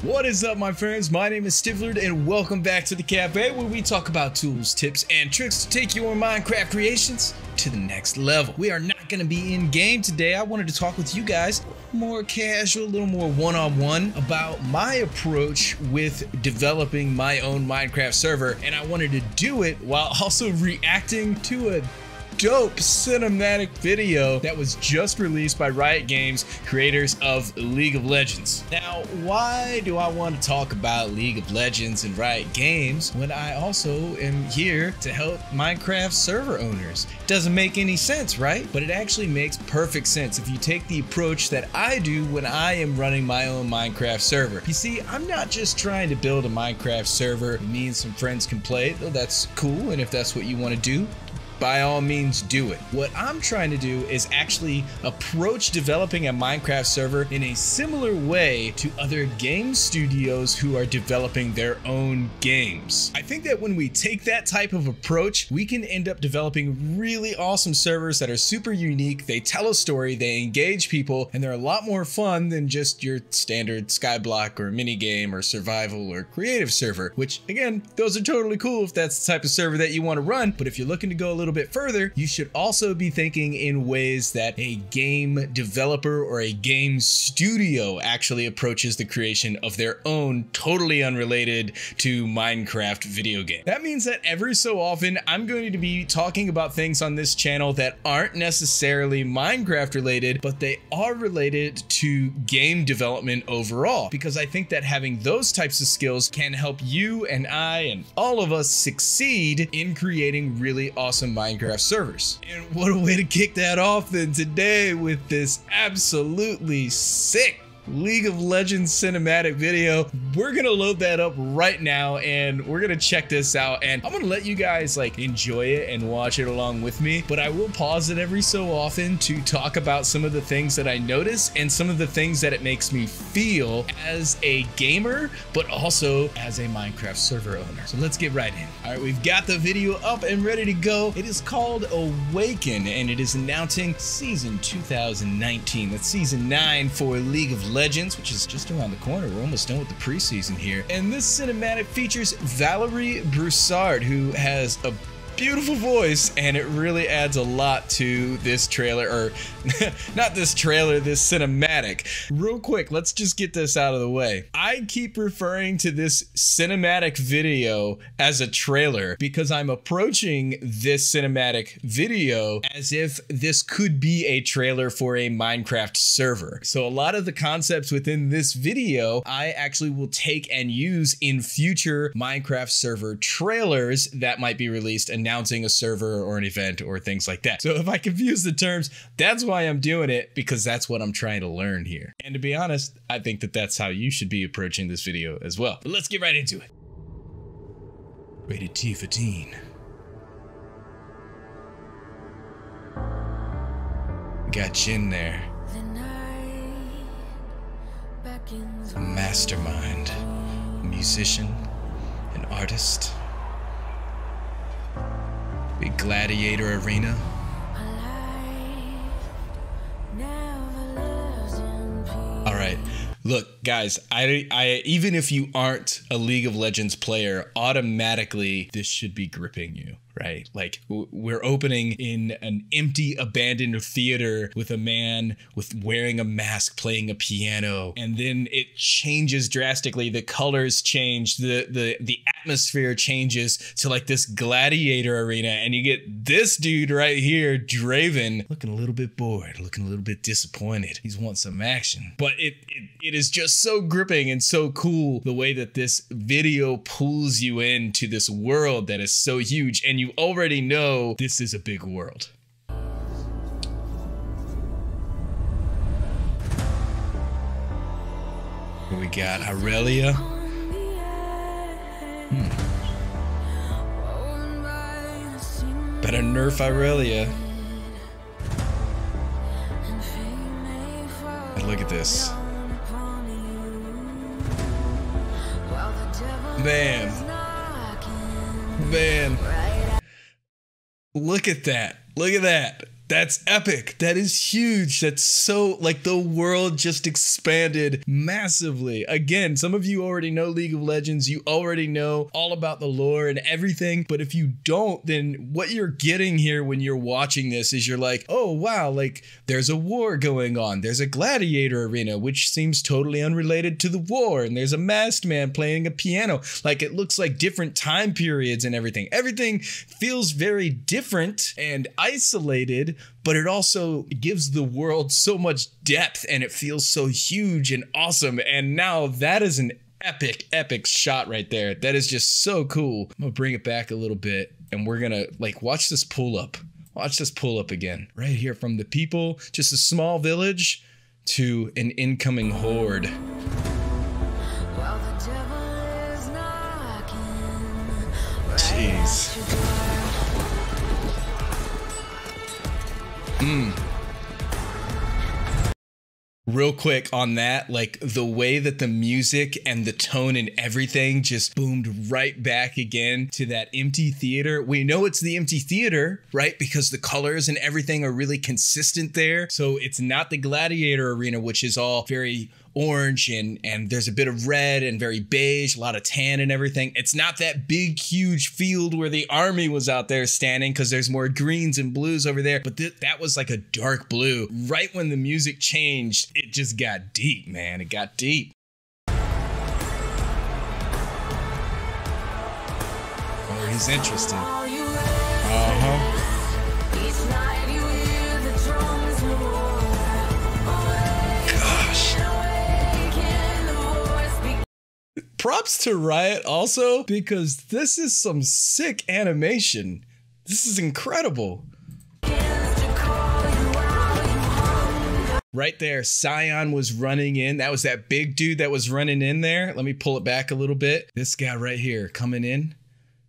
What is up, my friends? My name is Stifflered and welcome back to the cafe, where we talk about tools, tips, and tricks to take your Minecraft creations to the next level. We are not going to be in game today. I wanted to talk with you guys more casual, a little more one-on-one about my approach with developing my own Minecraft server, and I wanted to do it while also reacting to a dope cinematic video that was just released by Riot Games, creators of League of Legends. Now, why do I want to talk about League of Legends and Riot Games when I also am here to help Minecraft server owners? Doesn't make any sense, right? But it actually makes perfect sense if you take the approach that I do when I am running my own Minecraft server. You see, I'm not just trying to build a Minecraft server me and some friends can play, though that's cool, and if that's what you want to do, by all means do it. What I'm trying to do is actually approach developing a Minecraft server in a similar way to other game studios who are developing their own games. I think that when we take that type of approach, we can end up developing really awesome servers that are super unique, they tell a story, they engage people, and they're a lot more fun than just your standard skyblock or minigame or survival or creative server, which again, those are totally cool if that's the type of server that you want to run. But if you're looking to go a little bit further, you should also be thinking in ways that a game developer or a game studio actually approaches the creation of their own totally unrelated to Minecraft video game. That means that every so often I'm going to be talking about things on this channel that aren't necessarily Minecraft related, but they are related to game development overall, because I think that having those types of skills can help you and I and all of us succeed in creating really awesome Minecraft servers. And what a way to kick that off than today with this absolutely sick League of Legends cinematic video. We're gonna load that up right now and we're gonna check this out, and I'm gonna let you guys like enjoy it and watch it along with me, but I will pause it every so often to talk about some of the things that I notice and some of the things that it makes me feel as a gamer, but also as a Minecraft server owner. So let's get right in. All right, we've got the video up and ready to go. It is called Awaken and it is announcing season 2019. That's season 9 for League of Legends, which is just around the corner. We're almost done with the preseason here. And this cinematic features Valerie Broussard, who has a beautiful voice, and it really adds a lot to this trailer, or not this trailer, this cinematic. Real quick, let's just get this out of the way. I keep referring to this cinematic video as a trailer because I'm approaching this cinematic video as if this could be a trailer for a Minecraft server. So a lot of the concepts within this video, I actually will take and use in future Minecraft server trailers that might be released, announcing a server or an event or things like that. So if I confuse the terms, that's why I'm doing it, because that's what I'm trying to learn here. And to be honest, I think that that's how you should be approaching this video as well. But let's get right into it. Rated T for teen. Got Jin there. A mastermind, a musician, an artist. Big gladiator arena. All right, look, guys, I even if you aren't a League of Legends player, automatically this should be gripping you, right? Like, we're opening in an empty, abandoned theater with a man wearing a mask playing a piano, and then it changes drastically. The colors change, the atmosphere changes to like this gladiator arena, and you get this dude right here, Draven, looking a little bit bored, looking a little bit disappointed. He's wanting some action, but it is just so gripping and so cool the way that this video pulls you into this world that is so huge, and you already know this is a big world. Here we got Aurelia. Better nerf Aurelia. And look at this. Man. Man. Look at that. Look at that. That's epic. That is huge. That's so, like, the world just expanded massively. Again, some of you already know League of Legends. You already know all about the lore and everything. But if you don't, then what you're getting here when you're watching this is you're like, oh, wow, like there's a war going on. There's a gladiator arena, which seems totally unrelated to the war. And there's a masked man playing a piano. Like, it looks like different time periods and everything. Everything feels very different and isolated, but it also gives the world so much depth and it feels so huge and awesome. And now that is an epic shot right there. That is just so cool. I'm gonna bring it back a little bit and we're gonna like watch this pull up. Watch this pull up again. Right here from the people, just a small village to an incoming horde. Jeez. Real quick on that, like the way that the music and the tone and everything just boomed right back again to that empty theater. We know it's the empty theater, right? Because the colors and everything are really consistent there. So it's not the gladiator arena, which is all very orange and there's a bit of red and very beige, a lot of tan and everything. It's not that big, huge field where the army was out there standing because there's more greens and blues over there. But that was like a dark blue. Right when the music changed, it just got deep, man. It got deep. Oh, he's interested. Uh-huh. Props to Riot also, because this is some sick animation. This is incredible. Right there, Scion was running in. That was that big dude that was running in there. Let me pull it back a little bit. This guy right here coming in.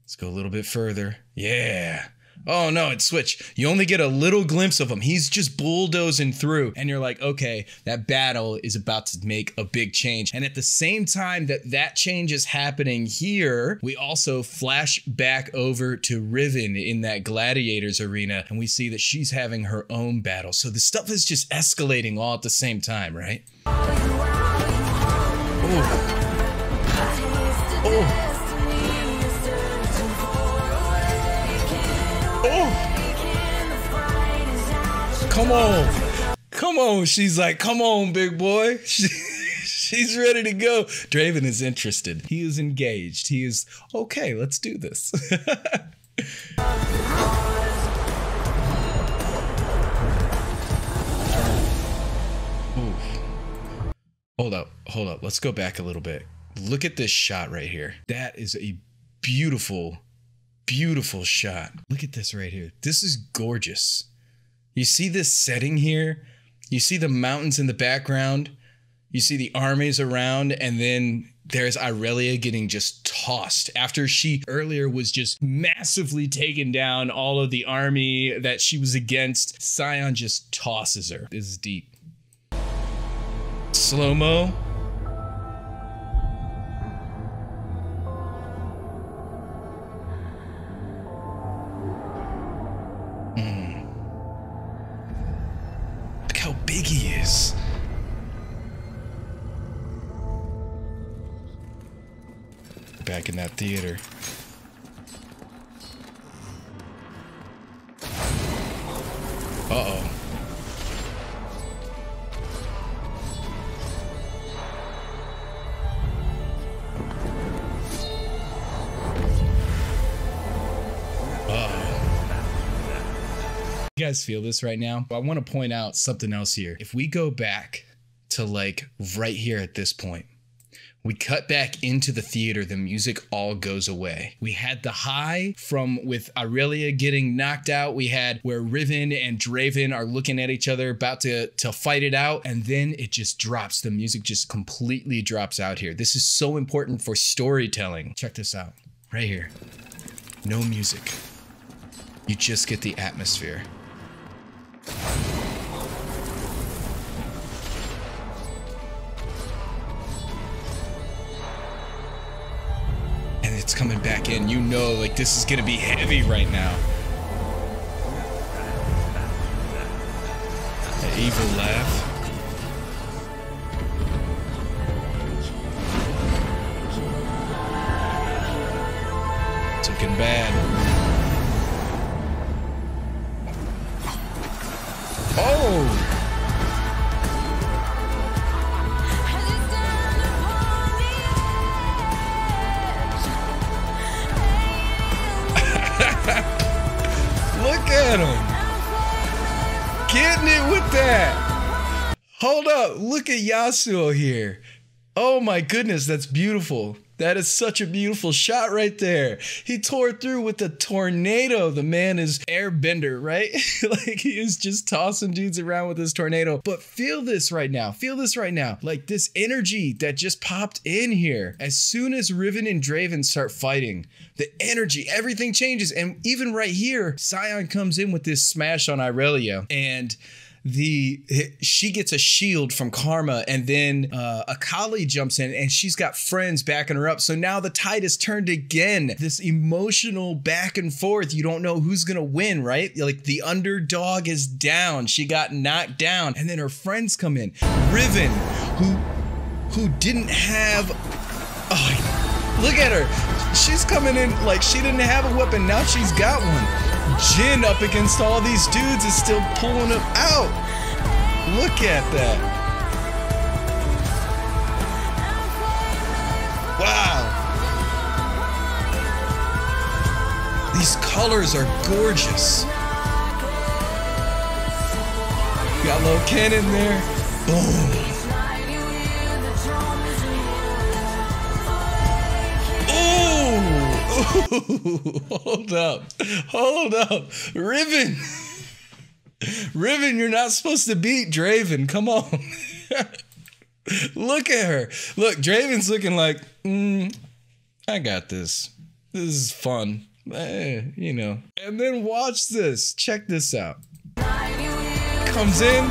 Let's go a little bit further. Yeah. Oh no, it switched. You only get a little glimpse of him. He's just bulldozing through and you're like, okay, that battle is about to make a big change. And at the same time that change is happening here, we also flash back over to Riven in that gladiators arena and we see that she's having her own battle. So the stuff is just escalating all at the same time, right? Oh. Oh. Come on. Come on. She's like, come on, big boy. She's ready to go. Draven is interested. He is engaged. He is, okay, let's do this. Hold up. Let's go back a little bit. Look at this shot right here. That is a beautiful, beautiful shot. Look at this right here. This is gorgeous. You see this setting here? You see the mountains in the background? You see the armies around, and then there's Irelia getting just tossed after she earlier was just massively taken down all of the army that she was against. Scion just tosses her. This is deep. Slow-mo. How big he is. Back in that theater. Uh-oh. You guys feel this right now? I want to point out something else here. If we go back to like right here at this point, we cut back into the theater, the music all goes away. We had the high from with Irelia getting knocked out. We had where Riven and Draven are looking at each other about to fight it out. And then it just drops. The music just completely drops out here. This is so important for storytelling. Check this out right here. No music. You just get the atmosphere. And it's coming back in. You know, like this is gonna be heavy right now. evil laugh. It's looking bad. Oh! Look at him. Getting it with that. Hold up. Look at Yasuo here. Oh my goodness, that's beautiful. That is such a beautiful shot right there. He tore through with a tornado. The man is airbender, right? Like he is just tossing dudes around with his tornado. But feel this right now. Feel this right now. Like this energy that just popped in here. As soon as Riven and Draven start fighting, the energy, everything changes. And even right here, Sion comes in with this smash on Irelia, and she gets a shield from Karma, and then Akali jumps in and she's got friends backing her up. So now the tide is turned again. This emotional back and forth. You don't know who's gonna win, right? Like the underdog is down. She got knocked down, and then her friends come in. Riven, who didn't have, oh, look at her. She's coming in like she didn't have a weapon. Now she's got one. Jin up against all these dudes is still pulling them out. Look at that. Wow. These colors are gorgeous. Got little Ken in there. Boom. Hold up. Hold up. Riven. Riven, you're not supposed to beat Draven. Come on. Look at her. Look, Draven's looking like, I got this. This is fun. You know. And then watch this. Check this out. Comes in.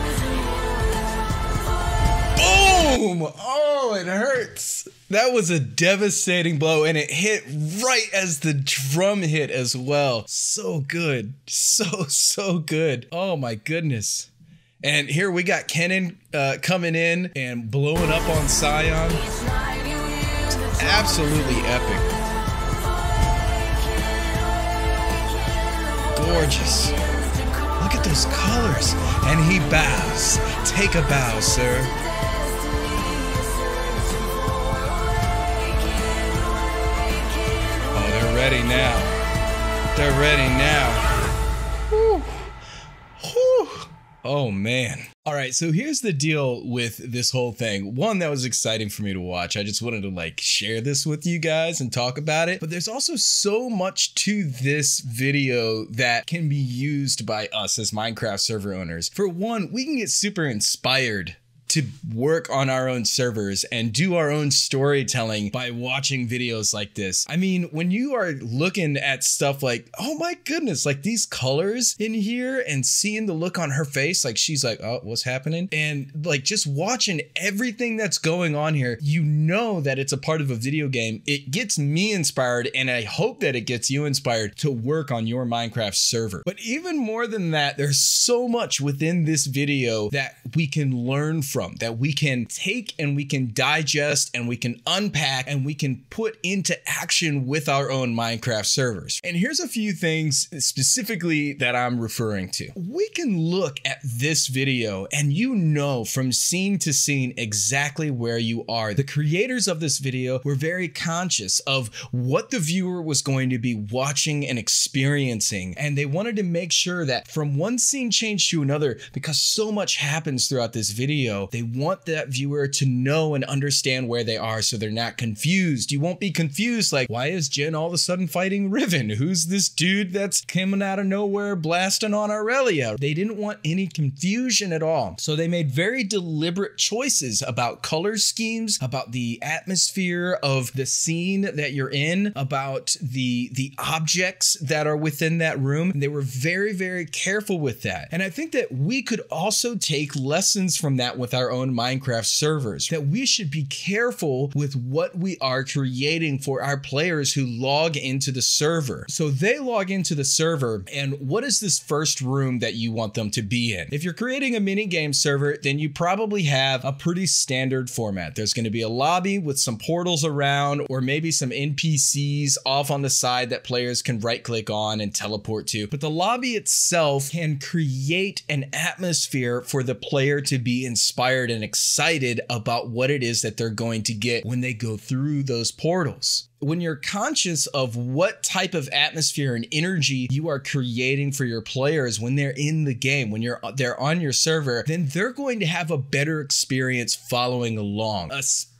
Boom! Oh, it hurts. That was a devastating blow, and it hit right as the drum hit as well. So good. So good. Oh my goodness. And here we got Kennen coming in and blowing up on Sion. It's absolutely epic. Gorgeous. Look at those colors. And he bows. Take a bow, sir. Ready now. They're ready now. Whew. Whew. Oh man. All right, so here's the deal with this whole thing. One, that was exciting for me to watch. I just wanted to like share this with you guys and talk about it. But there's also so much to this video that can be used by us as Minecraft server owners. For one, we can get super inspired to work on our own servers and do our own storytelling by watching videos like this. I mean, when you are looking at stuff like, oh my goodness, like these colors in here and seeing the look on her face, like she's like, oh, what's happening? And like just watching everything that's going on here, you know that it's a part of a video game. It gets me inspired, and I hope that it gets you inspired to work on your Minecraft server. But even more than that, there's so much within this video that we can learn from, that we can take and we can digest and we can unpack and we can put into action with our own Minecraft servers. And here's a few things specifically that I'm referring to. We can look at this video and you know from scene to scene exactly where you are. The creators of this video were very conscious of what the viewer was going to be watching and experiencing, and they wanted to make sure that from one scene change to another, because so much happens throughout this video, they want that viewer to know and understand where they are so they're not confused. You won't be confused like, why is Jen all of a sudden fighting Riven? Who's this dude that's coming out of nowhere blasting on Irelia? They didn't want any confusion at all. So they made very deliberate choices about color schemes, about the atmosphere of the scene that you're in, about the objects that are within that room. And they were very, very careful with that. And I think that we could also take lessons from that with our own Minecraft servers, that we should be careful with what we are creating for our players who log into the server. So they log into the server, and what is this first room that you want them to be in? If you're creating a mini game server, then you probably have a pretty standard format. There's going to be a lobby with some portals around, or maybe some NPCs off on the side that players can right click on and teleport to. But the lobby itself can create an atmosphere for the player to be inspired and excited about what it is that they're going to get when they go through those portals. When you're conscious of what type of atmosphere and energy you are creating for your players when they're in the game, when they're on your server, then they're going to have a better experience following along.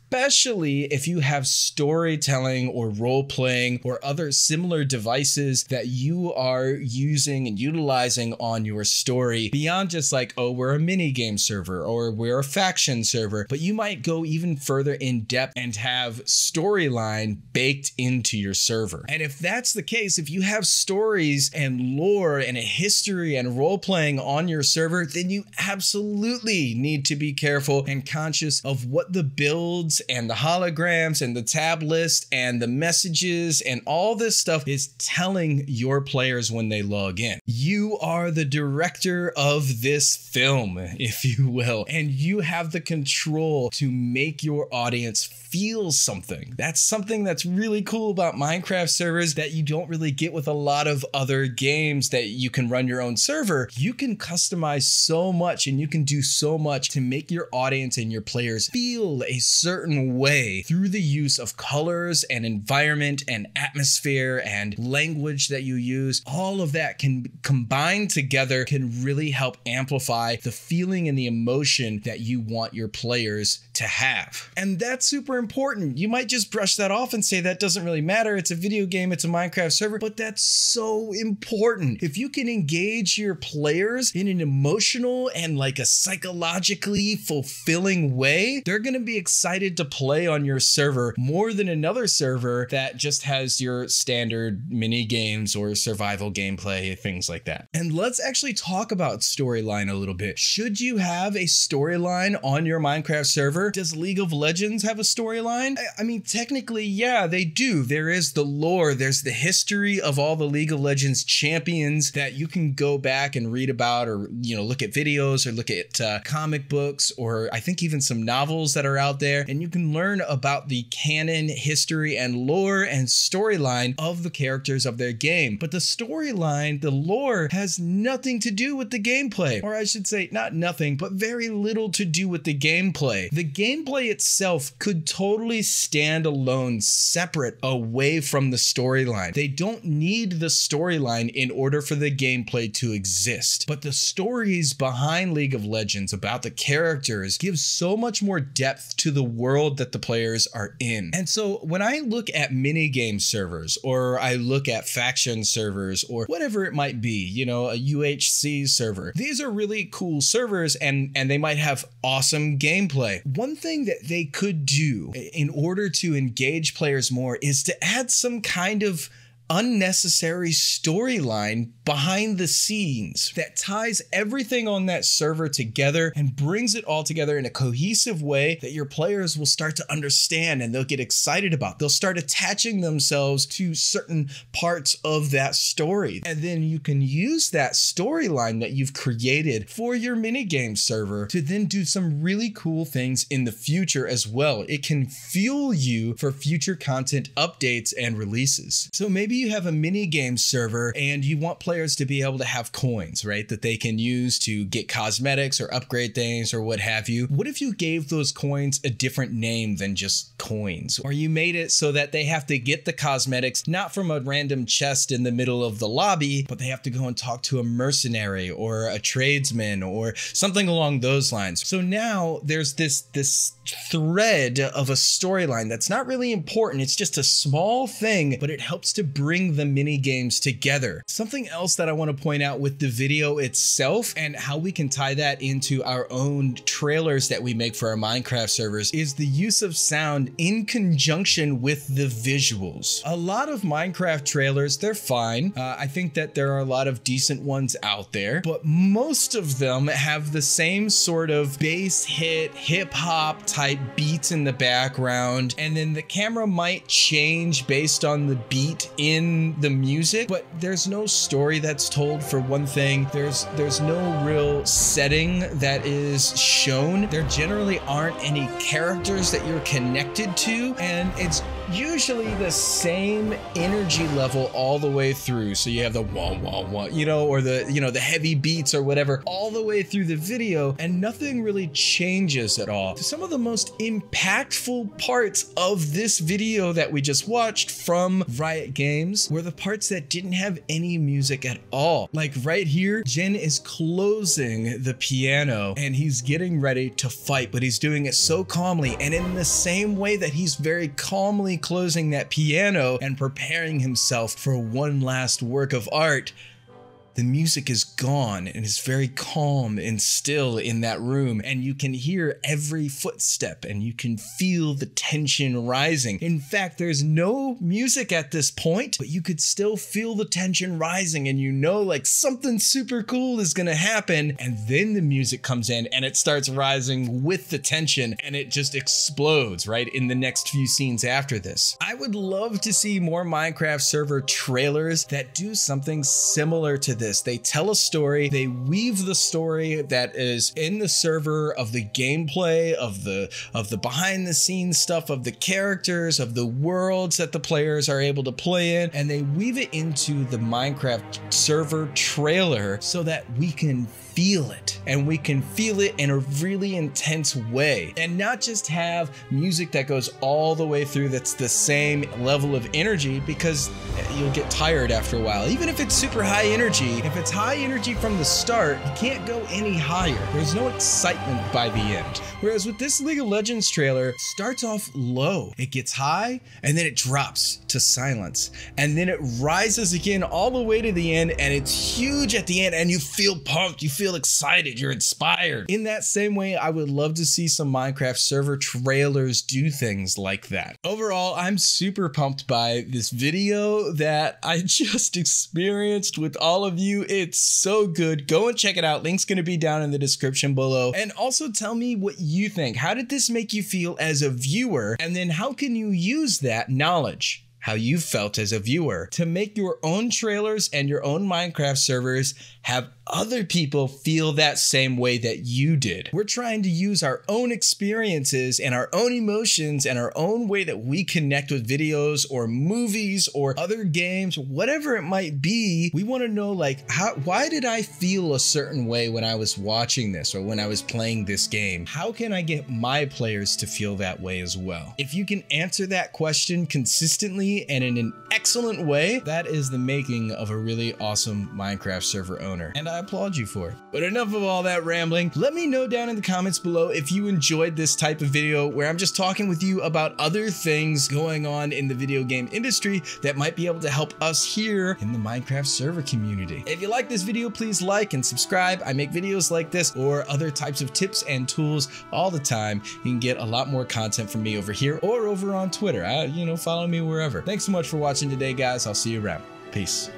Especially if you have storytelling or role-playing or other similar devices that you are using and utilizing on your story beyond just like, oh, we're a mini game server or we're a faction server, but you might go even further in depth and have storyline baked into your server. And if that's the case, if you have stories and lore and a history and role-playing on your server, then you absolutely need to be careful and conscious of what the builds and the holograms and the tab list and the messages and all this stuff is telling your players when they log in. You are the director of this film, if you will, and you have the control to make your audience feel something. That's something that's really cool about Minecraft servers that you don't really get with a lot of other games that you can run your own server. You can customize so much and you can do so much to make your audience and your players feel a certain way through the use of colors and environment and atmosphere and language that you use. All of that can combine together, can really help amplify the feeling and the emotion that you want your players to have. And that's super important. You might just brush that off and say that doesn't really matter. It's a video game, it's a Minecraft server, but that's so important. If you can engage your players in an emotional and like a psychologically fulfilling way, they're going to be excited to play on your server more than another server that just has your standard mini games or survival gameplay, things like that. And let's actually talk about storyline a little bit. Should you have a storyline on your Minecraft server? Does League of Legends have a storyline? I mean, technically, yeah, they do. There is the lore, there's the history of all the League of Legends champions that you can go back and read about, or, you know, look at videos or look at comic books, or I think even some novels that are out there, and you can learn about the canon, history, and lore and storyline of the characters of their game. But the storyline, the lore, has nothing to do with the gameplay. Or I should say, not nothing, but very little to do with the gameplay. The gameplay itself could totally stand alone, separate, away from the storyline. They don't need the storyline in order for the gameplay to exist. But the stories behind League of Legends about the characters give so much more depth to the world that the players are in. And so when I look at mini game servers, or I look at faction servers, or whatever it might be, you know, a UHC server, these are really cool servers, and they might have awesome gameplay. One thing that they could do in order to engage players more is to add some kind of unnecessary storyline behind the scenes that ties everything on that server together and brings it all together in a cohesive way that your players will start to understand and they'll get excited about. They'll start attaching themselves to certain parts of that story. And then you can use that storyline that you've created for your minigame server to then do some really cool things in the future as well. It can fuel you for future content updates and releases. So maybe you have a mini game server and you want players to be able to have coins, right? That they can use to get cosmetics or upgrade things or what have you. What if you gave those coins a different name than just coins? Or you made it so that they have to get the cosmetics not from a random chest in the middle of the lobby, but they have to go and talk to a mercenary or a tradesman or something along those lines. So now there's this thread of a storyline that's not really important. It's just a small thing, but it helps to bring bring the mini games together. Something else that I want to point out with the video itself and how we can tie that into our own trailers that we make for our Minecraft servers is the use of sound in conjunction with the visuals. A lot of Minecraft trailers, they're fine. I think that there are a lot of decent ones out there, but most of them have the same sort of bass hit, hip hop type beats in the background, and then the camera might change based on the beat in the music, but there's no story that's told for one thing. There's no real setting that is shown. There generally aren't any characters that you're connected to, and it's usually the same energy level all the way through. So you have the wah wah wah, you know, or the, you know, the heavy beats or whatever all the way through the video, and nothing really changes at all. Some of the most impactful parts of this video that we just watched from Riot Games were the parts that didn't have any music at all. Like right here, Jin is closing the piano and he's getting ready to fight, but he's doing it so calmly, and in the same way that he's very calmly closing that piano and preparing himself for one last work of art, the music is gone and is very calm and still in that room, and you can hear every footstep and you can feel the tension rising. In fact, there's no music at this point, but you could still feel the tension rising, and you know, like, something super cool is gonna happen, and then the music comes in and it starts rising with the tension, and it just explodes right in the next few scenes after this. I would love to see more Minecraft server trailers that do something similar to this. They tell a story, they weave the story that is in the server of the gameplay, of the behind the scenes stuff, of the characters, of the worlds that the players are able to play in, and they weave it into the Minecraft server trailer so that we can feel it, and we can feel it in a really intense way, and not just have music that goes all the way through that's the same level of energy, because you'll get tired after a while. Even if it's super high energy, if it's high energy from the start, you can't go any higher. There's no excitement by the end. Whereas with this League of Legends trailer, starts off low, it gets high, and then it drops to silence, and then it rises again all the way to the end, and it's huge at the end, and you feel pumped, you feel excited, you're inspired. In that same way, I would love to see some Minecraft server trailers do things like that. Overall, I'm super pumped by this video that I just experienced with all of you. It's so good. Go and check it out. Link's gonna be down in the description below. And also tell me what you think. How did this make you feel as a viewer? And then how can you use that knowledge, how you felt as a viewer, to make your own trailers and your own Minecraft servers have other people feel that same way that you did? We're trying to use our own experiences and our own emotions and our own way that we connect with videos or movies or other games, whatever it might be. We want to know, like, why did I feel a certain way when I was watching this or when I was playing this game? How can I get my players to feel that way as well? If you can answer that question consistently and in an excellent way, that is the making of a really awesome Minecraft server owner, and I applaud you for it. But enough of all that rambling. Let me know down in the comments below if you enjoyed this type of video where I'm just talking with you about other things going on in the video game industry that might be able to help us here in the Minecraft server community. If you like this video, please like and subscribe. I make videos like this or other types of tips and tools all the time. You can get a lot more content from me over here or over on Twitter. You know, follow me wherever. Thanks so much for watching today, guys. I'll see you around. Peace.